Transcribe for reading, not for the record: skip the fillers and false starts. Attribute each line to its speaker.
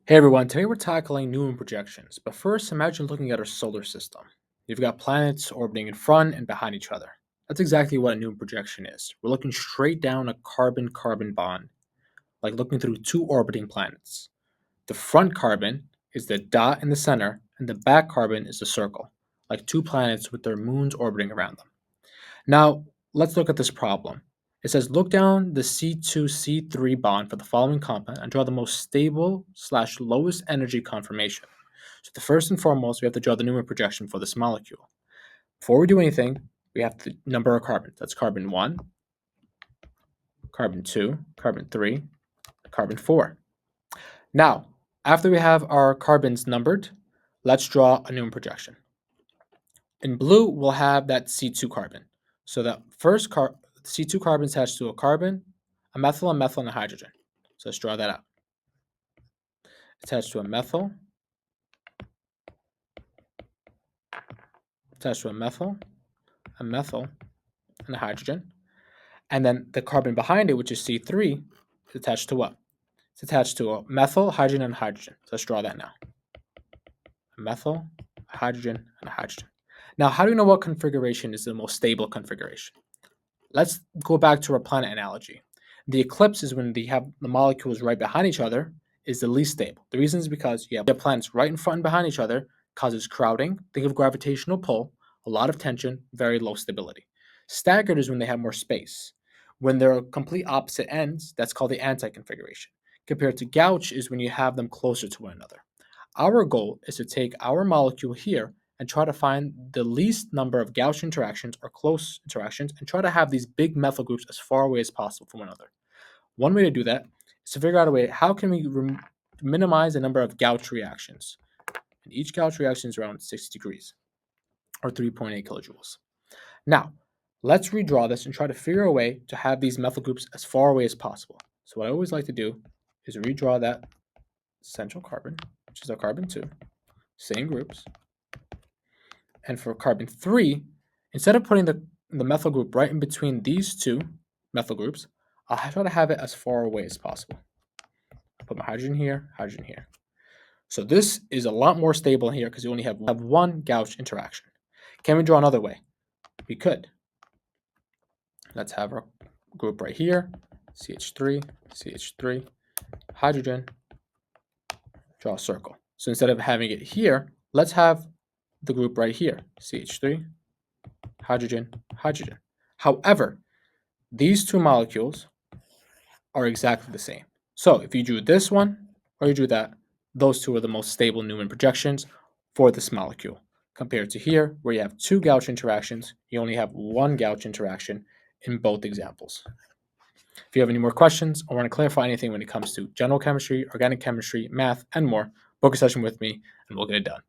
Speaker 1: Hey everyone, today we're tackling Newton projections. But first, imagine looking at our solar system. You've got planets orbiting in front and behind each other. That's exactly what a Newton projection is. We're looking straight down a carbon carbon bond, like looking through two orbiting planets. The front carbon is the dot in the center, and the back carbon is the circle, like two planets with their moons orbiting around them. Now, let's look at this problem. It says look down the C2C3 bond for the following compound and draw the most stable slash lowest energy conformation. So the first and foremost, we have to draw the Newton projection for this molecule. Before we do anything, we have to number our carbons. That's carbon 1, carbon 2, carbon 3, carbon 4. Now, after we have our carbons numbered, let's draw a Newton projection. In blue, we'll have that C2 carbon. So that first C2 carbon attached to a carbon, a methyl, and a hydrogen. So let's draw that out. Attached to a methyl, attached to a methyl, and a hydrogen. And then the carbon behind it, which is C3, is attached to what? It's attached to a methyl, hydrogen, and hydrogen. So let's draw that now. A methyl, a hydrogen, and a hydrogen. Now, how do we know what configuration is the most stable configuration? Let's go back to our planet analogy. The eclipse is when they have the molecules right behind each other is the least stable. The reason is because you have planets right in front and behind each other, causes crowding, think of gravitational pull, a lot of tension, very low stability. Staggered is when they have more space. When they're complete opposite ends, that's called the anti-configuration. Compared to gauge is when you have them closer to one another. Our goal is to take our molecule here and try to find the least number of gauge interactions or close interactions and try to have these big methyl groups as far away as possible from one another. One way to do that is to figure out a way, how can we minimize the number of gauge reactions? And each gauge reaction is around 60 degrees or 3.8 kilojoules. Now, let's redraw this and try to figure a way to have these methyl groups as far away as possible. So what I always like to do is redraw that central carbon, which is our carbon 2, same groups. And for carbon 3, instead of putting the methyl group right in between these two methyl groups, I'll try to have it as far away as possible. I'll put my hydrogen here, hydrogen here. So this is a lot more stable here because you only have one gauge interaction. Can we draw another way? We could. Let's have our group right here, CH3, CH3, hydrogen, draw a circle. So instead of having it here, let's have the group right here, CH3, hydrogen, hydrogen. However, these two molecules are exactly the same. So if you drew this one or you drew that, those two are the most stable Newton projections for this molecule. Compared to here, where you have two gauge interactions, you only have one gauge interaction in both examples. If you have any more questions or want to clarify anything when it comes to general chemistry, organic chemistry, math, and more, book a session with me and we'll get it done.